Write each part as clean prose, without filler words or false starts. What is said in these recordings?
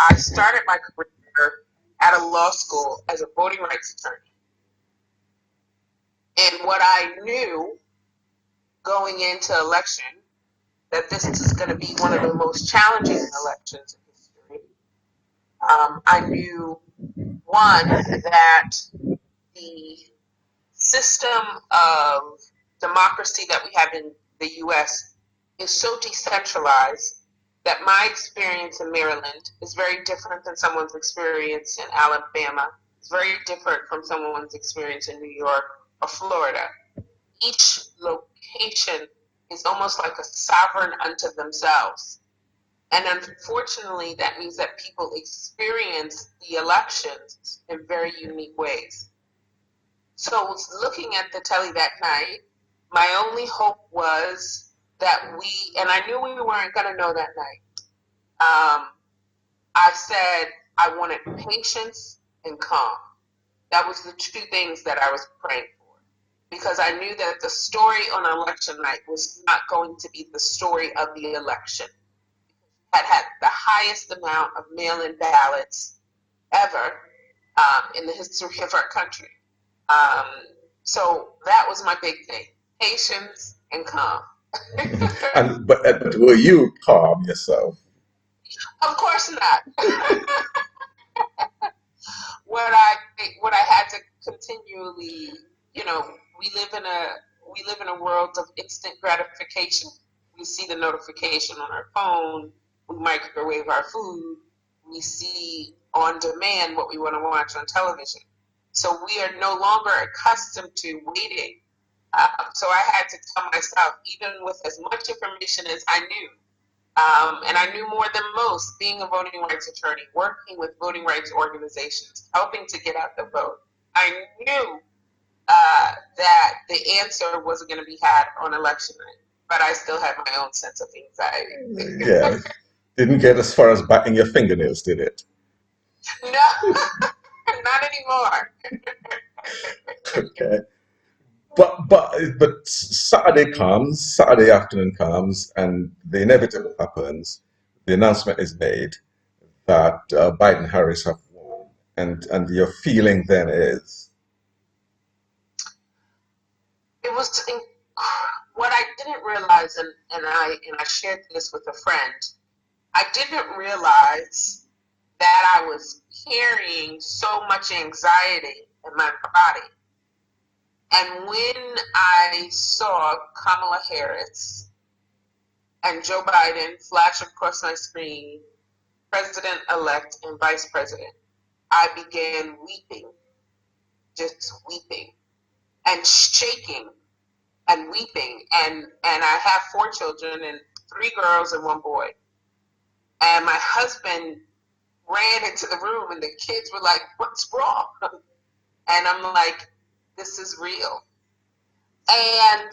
I started my career at a law school as a voting rights attorney. And what I knew going into election, that this is going to be one of the most challenging elections in history. I knew, one, that the system of democracy that we have in the US is so decentralized that my experience in Maryland is very different than someone's experience in Alabama. It's very different from someone's experience in New York or Florida. Each location is almost like a sovereign unto themselves. And unfortunately, that means that people experience the elections in very unique ways. So, looking at the telly that night, my only hope was that and I knew we weren't going to know that night. I said I wanted patience and calm. That was the two things that I was praying for. Because I knew that the story on election night was not going to be the story of the election. Had the highest amount of mail-in ballots ever in the history of our country. Um, so that was my big thing: patience and calm. But were you calm yourself? Of course not. what I what I had to continually, you know, we live in a world of instant gratification. We see the notification on our phone. We microwave our food. We see on demand what we want to watch on television. So we are no longer accustomed to waiting. So I had to tell myself, even with as much information as I knew, and I knew more than most, being a voting rights attorney, working with voting rights organizations, helping to get out the vote. I knew that the answer wasn't going to be had on election night, but I still had my own sense of anxiety. Yeah. Didn't get as far as biting your fingernails, did it? No, not anymore. Okay. But Saturday afternoon comes, and the inevitable happens. The announcement is made that Biden Harris have won, and your feeling then is, It was what I didn't realize, and I shared this with a friend. I didn't realize that I was carrying so much anxiety in my body. And when I saw Kamala Harris and Joe Biden flash across my screen, President elect and Vice President, I began weeping, just weeping and shaking and weeping. And I have 4 children and 3 girls and 1 boy. And my husband ran into the room and the kids were like, "What's wrong?" And I'm like, "This is real." And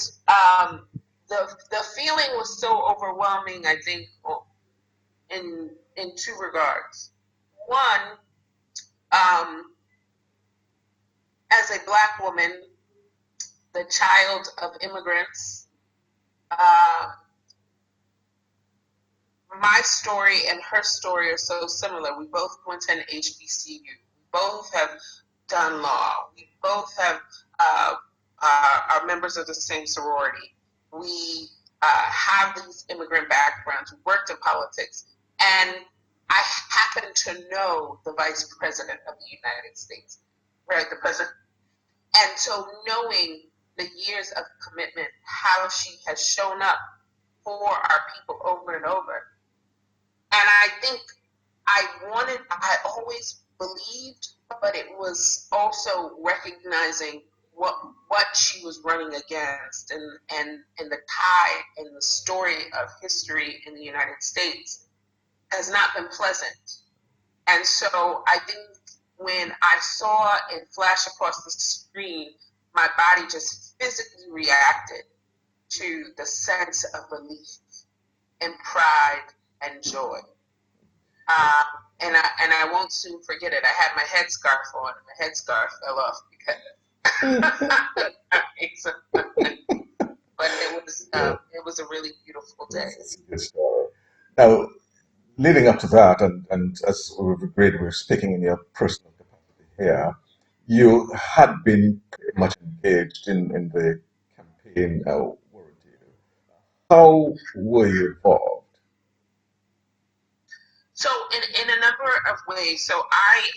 the feeling was so overwhelming, I think, in two regards. One, um, as a Black woman, the child of immigrants, uh, my story and her story are so similar. We both went to an HBCU. We both have done law. We both have are members of the same sorority. We have these immigrant backgrounds. We worked in politics, and I happen to know the Vice President of the United States, right? The president, and so knowing the years of commitment, how she has shown up for our people over and over. And I think I always believed, but it was also recognizing what she was running against, and the tide and the story of history in the United States has not been pleasant. And so I think when I saw it flash across the screen, my body just physically reacted to the sense of relief and pride and joy. Uh, and I won't soon forget it. I had my headscarf on, and the headscarf fell off because. But yeah, it was a really beautiful day. it's a good story. Now, leading up to that, and as we've agreed, we're speaking in your personal capacity here, you had been pretty much engaged in the campaign, weren't you? How were you involved? So in a number of ways. So I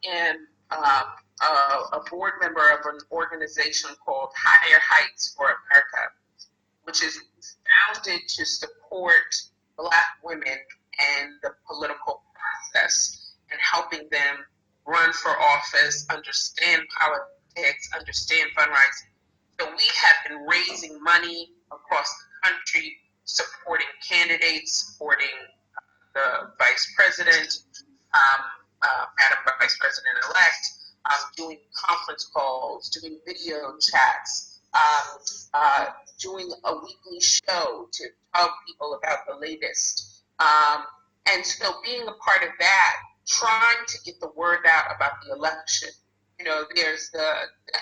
am a board member of an organization called Higher Heights for America, which is founded to support Black women and the political process and helping them run for office, understand politics, understand fundraising. So we have been raising money across the country, supporting candidates, supporting the vice president, Madam Vice President elect, doing conference calls, doing video chats, doing a weekly show to tell people about the latest. And so being a part of that, trying to get the word out about the election. You know, there's the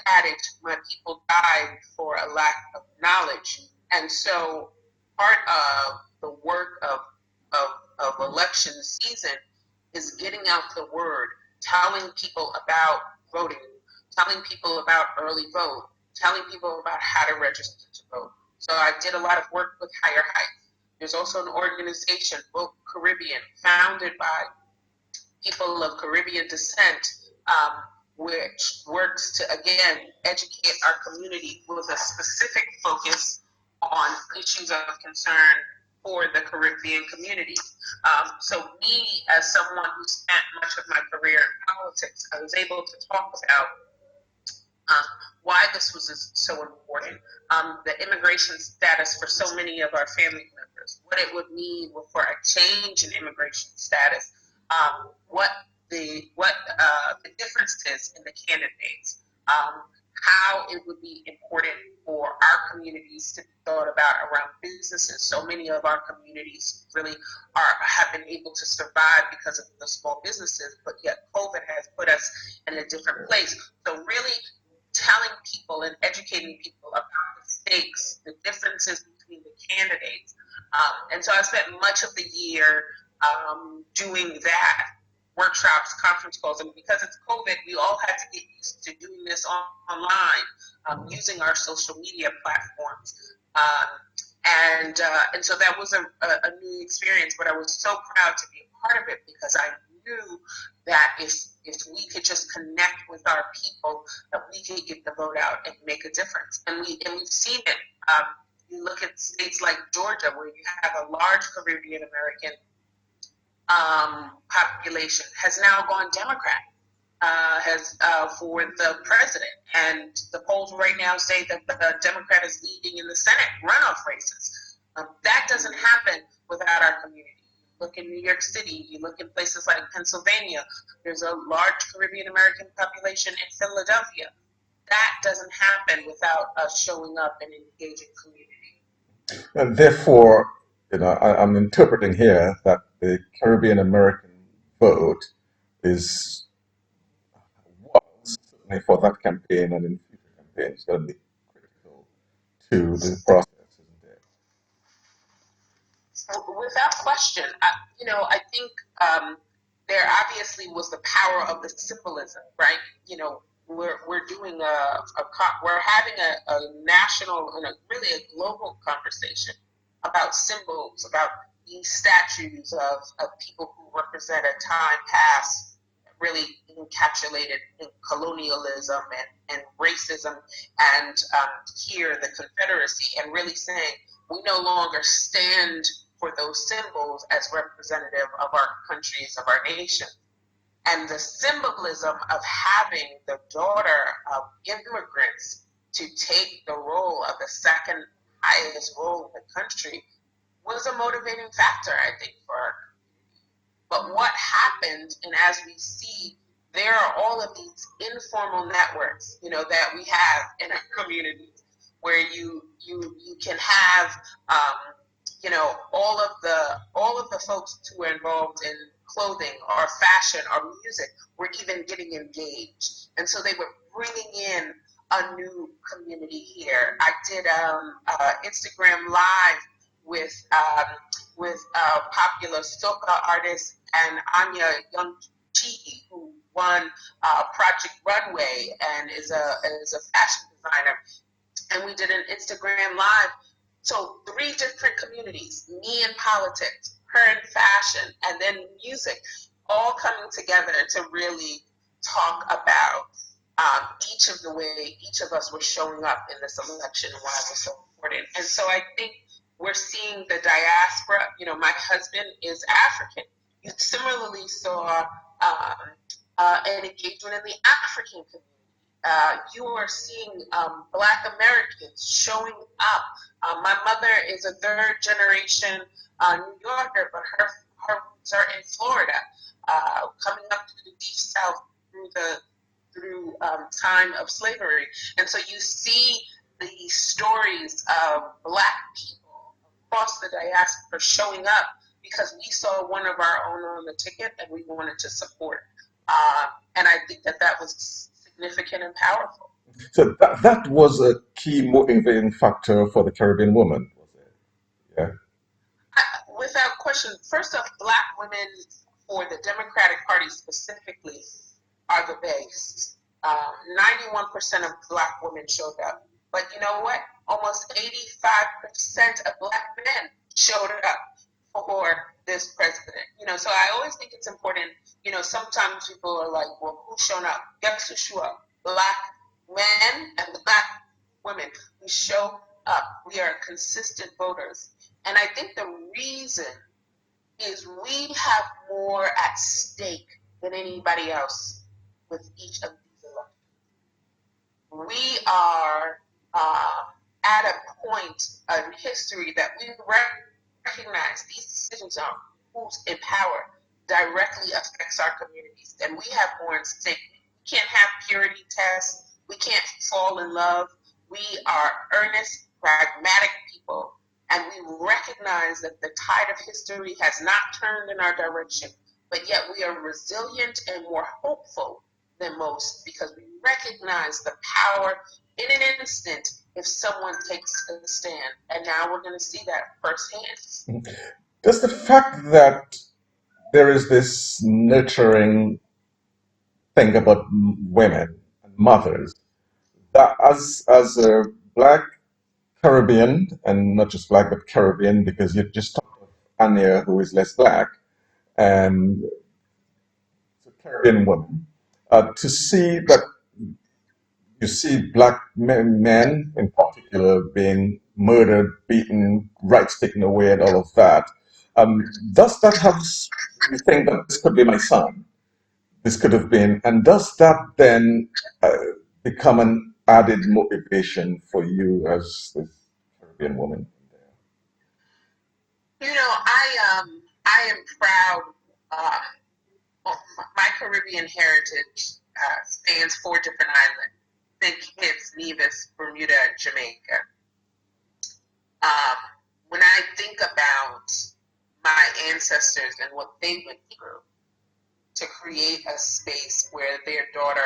adage, my people died for a lack of knowledge. And so part of the work of election season is getting out the word, telling people about voting, telling people about early vote, telling people about how to register to vote. So I did a lot of work with Higher Heights. There's also an organization, Vote Caribbean, founded by people of Caribbean descent, which works to, again, educate our community with a specific focus on issues of concern for the Caribbean community. So me, as someone who spent much of my career in politics, I was able to talk about um, why this was so important, the immigration status for so many of our family members, what it would mean for a change in immigration status, what the difference is in the candidates, how it would be important for our communities to be thought about around businesses. So many of our communities really have been able to survive because of the small businesses, but yet COVID has put us in a different place. So really telling people and educating people about the stakes, the differences between the candidates. And so I spent much of the year doing that, workshops, conference calls, and because it's COVID, we all had to get used to doing this online, using our social media platforms. And so that was a new experience, but I was so proud to be a part of it because I knew that if we could just connect with our people, that we could get the vote out and make a difference. And we've seen it. You look at states like Georgia, where you have a large Caribbean American population, has now gone Democrat. Has for the president, and the polls right now say that the Democrat is leading in the Senate runoff races. That doesn't happen without our community. You look in New York City, you look in places like Pennsylvania. There's a large Caribbean American population in Philadelphia. That doesn't happen without us showing up and engaging community. And therefore, I'm interpreting here that the Caribbean American vote is certainly for that campaign and in future campaigns going to be critical to the process, isn't it? Without question, I think there obviously was the power of the symbolism, right? We're doing we're having a national and really a global conversation about symbols, about these statues of people who represent a time past, really encapsulated in colonialism and racism, and here the Confederacy, and really saying we no longer stand for those symbols as representative of our countries, of our nation. And the symbolism of having the daughter of immigrants to take the role of the second highest role in the country was a motivating factor, I think, for our community. But what happened, and as we see, there are all of these informal networks, that we have in our communities, where you can have, all of the folks who are involved in clothing or fashion or music were even getting engaged, and so they were bringing in a new community here. I did Instagram Live with with popular soca artist and Anya Young-Chi, who won Project Runway and is a fashion designer. And we did an Instagram live. So 3 different communities: me in politics, her in fashion, and then music, all coming together to really talk about each of the way each of us were showing up in this election and why it was so important. And so I think we're seeing the diaspora. My husband is African. You similarly saw an engagement in the African community. You are seeing Black Americans showing up. My mother is a third generation New Yorker, but her roots are in Florida, coming up to the Deep South through time of slavery. And so you see the stories of Black people across the diaspora showing up because we saw one of our own on the ticket and we wanted to support. And I think that was significant and powerful. So that was a key motivating factor for the Caribbean woman, was it? Yeah. Without question, first off, Black women for the Democratic Party specifically are the base. 91% of Black women showed up. But you know what? Almost 85% of Black men showed up for this president. So I always think it's important. Sometimes people are like, well, who's shown up? Guess who showed up? Black men and Black women who show up. We are consistent voters. And I think the reason is we have more at stake than anybody else with each of these elections. We are at a point in history that we recognize these decisions on who's in power directly affects our communities, and we have more at stake. We can't have purity tests. We can't fall in love. We are earnest, pragmatic people, and we recognize that the tide of history has not turned in our direction, but yet we are resilient and more hopeful than most because we recognize the power in an instant if someone takes a stand. And now we're going to see that firsthand. Does the fact that there is this nurturing thing about women and mothers, that as a Black Caribbean, and not just Black but Caribbean, because you just talked of Anya, who is less Black, and it's a Caribbean woman, to see that you see Black men in particular being murdered, beaten, rights taken away, and all of that. Does that have you think that this could be my son? This could have been, and does that then become an added motivation for you as this Caribbean woman? I am proud. My Caribbean heritage spans 4 different islands: St. Kitts, Nevis, Bermuda, and Jamaica. Um, when I think about my ancestors and what they went through to create a space where their daughter,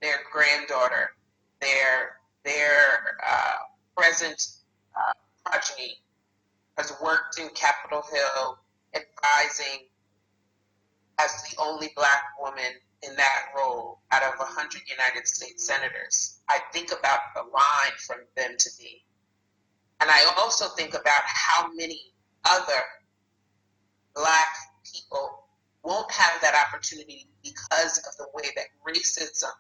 their granddaughter, their present progeny has worked in Capitol Hill advising as the only Black woman in that role out of 100 United States senators. I think about the line from them to me. And I also think about how many other Black people won't have that opportunity because of the way that racism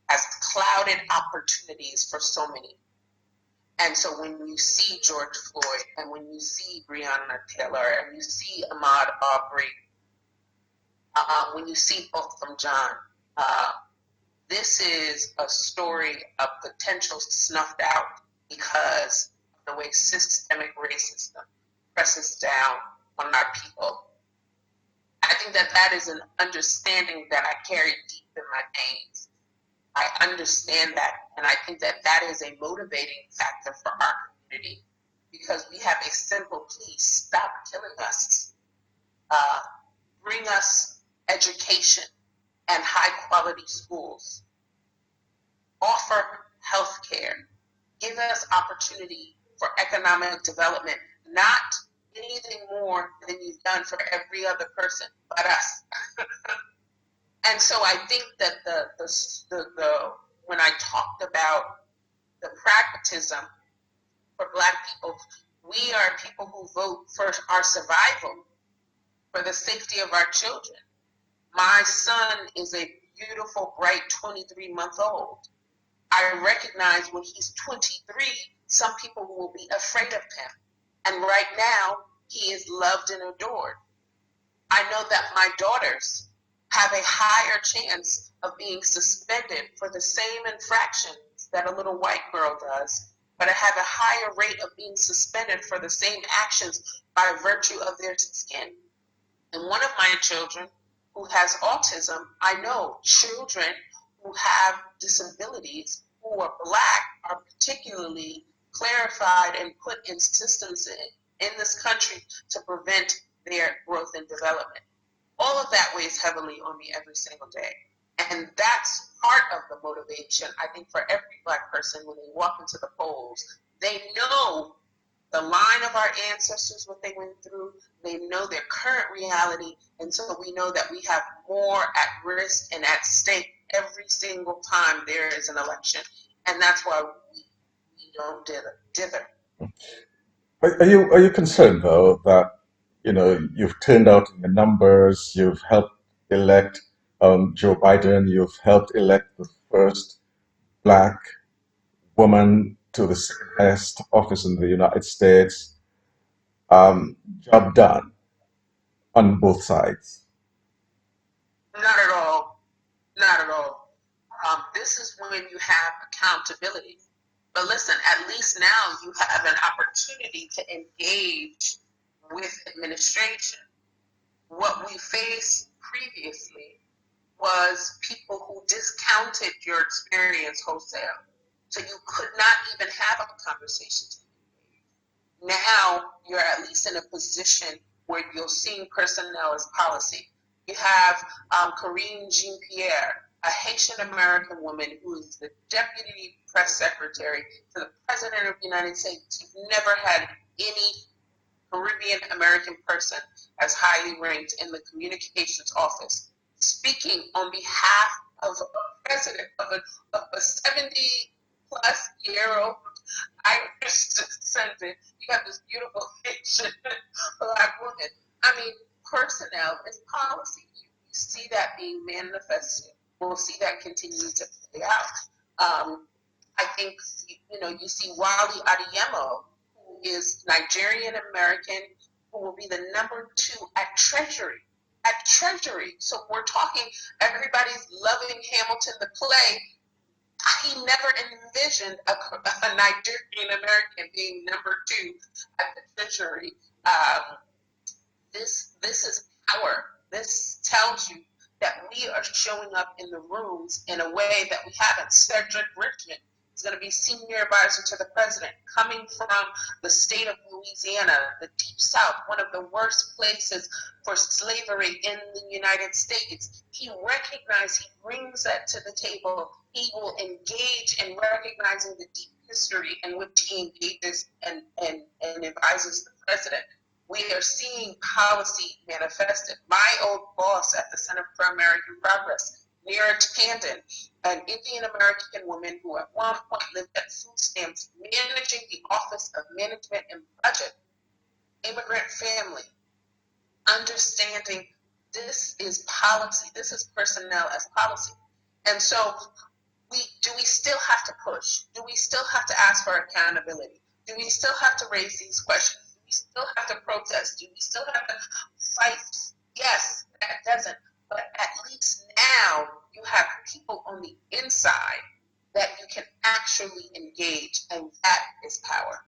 has clouded opportunities for so many. And so when you see George Floyd and when you see Breonna Taylor and you see Ahmaud Arbery, when you see Botham Jean, this is a story of potential snuffed out because of the way systemic racism presses down on our people. I think that is an understanding that I carry deep in my veins. I understand that, and I think that is a motivating factor for our community because we have a simple plea: stop killing us. Bring us education and high quality schools. Offer health care. Give us opportunity for economic development, not anything more than you've done for every other person but us. And so I think that the when I talked about the pragmatism for Black people, we are people who vote for our survival, for the safety of our children. My son is a beautiful, bright 23-month-old. I recognize when he's 23, some people will be afraid of him. And right now, he is loved and adored. I know that my daughters have a higher chance of being suspended for the same infractions that a little white girl does, but I have a higher rate of being suspended for the same actions by virtue of their skin. And one of my children who has autism, I know children who have disabilities who are Black are particularly clarified and put in systems in this country to prevent their growth and development. All of that weighs heavily on me every single day. And that's part of the motivation, I think, for every Black person when they walk into the polls. They know the line of our ancestors, what they went through. They know their current reality. And so we know that we have more at risk and at stake every single time there is an election. And that's why we don't dither. Are you concerned though that you've turned out in the numbers, you've helped elect Joe Biden, you've helped elect the first Black woman to the second highest office in the United States. Job done on both sides. Not at all. Not at all. This is when you have accountability. But listen, at least now you have an opportunity to engage with administration. What we faced previously was people who discounted your experience wholesale. So you could not even have a conversation. Now you're at least in a position where you're seeing personnel as policy. You have Karine Jean-Pierre, a Haitian American woman who is the deputy press secretary to the president of the United States. You've never had any Caribbean American person as highly ranked in the communications office, speaking on behalf of a president of a 70-plus-year-old Irish descendant. You have this beautiful Haitian Black woman. I mean, personnel is policy. You see that being manifested. We'll see that continue to play out. I think you see Wally Adeyemo, who is Nigerian American, who will be the #2 at Treasury. At Treasury. So we're talking, everybody's loving Hamilton the play. He never envisioned a Nigerian American being #2 at the Treasury. This is power. This tells you that we are showing up in the rooms in a way that we haven't. Cedric Richmond is going to be senior advisor to the president, coming from the state of Louisiana, the Deep South, one of the worst places for slavery in the United States. He recognized, he brings that to the table. He will engage in recognizing the deep history in which he engages and advises the president. We are seeing policy manifested. My old boss at the Center for American Progress, Neera Tandon, an Indian American woman who at one point lived at food stamps, managing the Office of Management and Budget, immigrant family, understanding this is policy, this is personnel as policy. And so do we still have to push? Do we still have to ask for accountability? Do we still have to raise these questions? Do we still have to protest? Do we still have to fight? Yes, that doesn't. But at least now you have people on the inside that you can actually engage, and that is power.